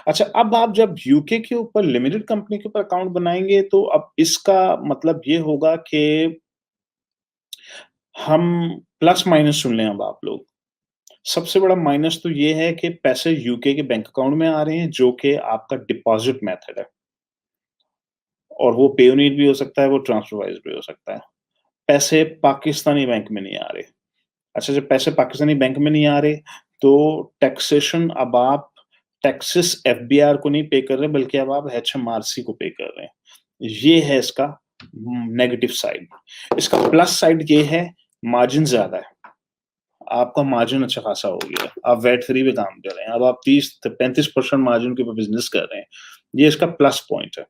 अच्छा, अब आप जब यूके के ऊपर लिमिटेड कंपनी के ऊपर अकाउंट बनाएँगे तो अब इसका मतलब ये होगा कि हम प्लस माइनस सुन लें अब आप लोग। सबसे बड़ा माइनस तो ये है कि पैसे यूके के बैंक अकाउंट में आ रहे हैं जो कि आपका डिपॉज़िट मेथड है और वो पेयोनीर भी हो सकता है, वो ट्रांसफर वाइज़ भी हो सकता है। पैसे पाकिस्तानी बैंक में नहीं आ रहे। अच्छा, जब पैसे पाकिस्तानी बैंक में नहीं आ रहे, तो टैक्सेशन अब आप टैक्सेस एफबीआर को नहीं पे कर रहे, बल्कि अब आप एचएमआरसी को पे कर रहे हैं। ये है इसका नेगेटिव साइड। इसका प्लस साइड ये है, मार्जिन ज़्यादा है। आपका मार्जिन अच्छा खासा हो गया है। आप वैट फ्री पे काम कर रहे हैं। अब आप 30-35% मार्जिन के ऊपर बिज़नेस कर रहे हैं। ये इसका प्लस पॉइंट है।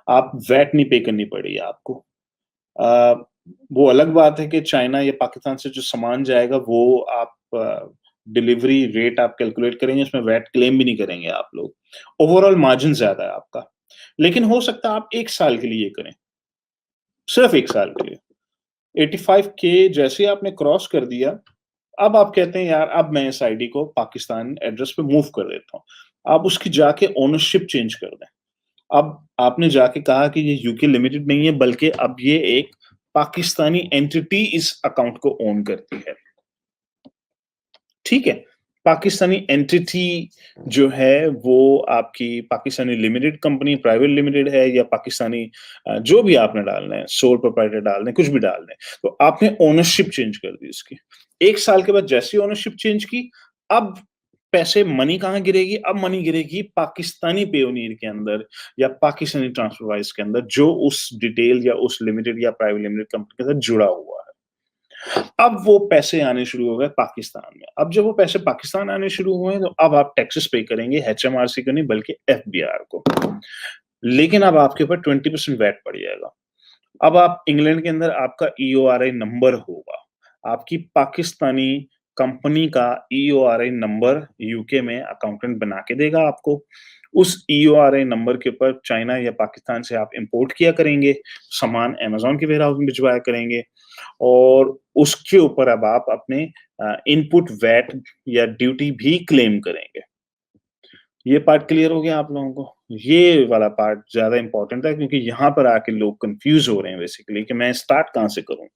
आप वैट नहीं पे करनी पड़ेगी आपको। अ, वो अलग बात है कि चाइना या पाकिस्तान से जो सामान जाएगा वो आप डिलीवरी रेट आप कैलकुलेट करेंगे, उसमें वैट क्लेम भी नहीं करेंगे आप लोग। ओवरऑल मार्जिन ज़्यादा है आपका। लेकिन हो सकता है आप 1 साल के लिए ये करें, सिर्फ़ 1 साल के लिए। 85 के जैसे ही आपने क्रॉस कर दिया, अब आप कहते हैं यार अब मैं इस आईडी को पाकिस्तान एड्रेस पे मूव कर देता हूँ। आप उसकी जाके ओनरशिप चेंज कर दें। अब आपने जाके कहा कि ये यूके लिमिटेड नहीं है बल्कि अब ये एक पाकिस्तानी एंटिटी इस अकाउंट को ओन करती है। ठीक है? पाकिस्तानी एंटिटी जो है वो आपकी Pakistani limited company, private limited है या पाकिस्तानी जो भी आपने डालना है, सोल प्रोप्राइटर डालना है, कुछ भी डालना है। तो आपने ओनरशिप चेंज कर दी उसकी। 1 साल के बाद जैसे ही ओनरशिप चेंज की, अब पैसे मनी कहाँ गिरेगी? अब मनी गिरेगी पाकिस्तानी पेयोनीर के अंदर या पाकिस्तानी ट्रांसफरवाइज़ के अंदर जो उस डिटेल या उस लिमिटेड या प्राइवेट लिमिटेड कंपनी के साथ जुड़ा हुआ है। अब वो पैसे आने शुरू हो गए पाकिस्तान में। अब जब वो पैसे पाकिस्तान आने शुरू हुए, तो अब आप टैक्सेस पे करेंगे एचएमआरसी को नहीं बल्कि एफबीआर को। लेकिन अब आपके ऊपर 20% वैट पड़ जाएगा। अब आप इंग्लैंड के अंदर आपका ईओआरआई नंबर होगा। आपकी पाकिस्तानी कंपनी का ईओआरआई नंबर यूके में अकाउंटेंट बना के देगा आपको। उस ईओआरआई नंबर के ऊपर चाइना या पाकिस्तान से आप इंपोर्ट किया करेंगे, सामान अमेज़न के वेयरहाउस में भिजवाया करेंगे और उसके ऊपर अब आप अपने इनपुट वैट या ड्यूटी भी क्लेम करेंगे। ये पार्ट क्लियर हो गया आप लोगों को? ये वाला पार्ट ज़्यादा इम्पोर्टेंट है क्योंकि यहाँ पर आके लोग कन्फ्यूज़ हो रहे हैं बेसिकली कि मैं स्टार्ट कहाँ से करूँ?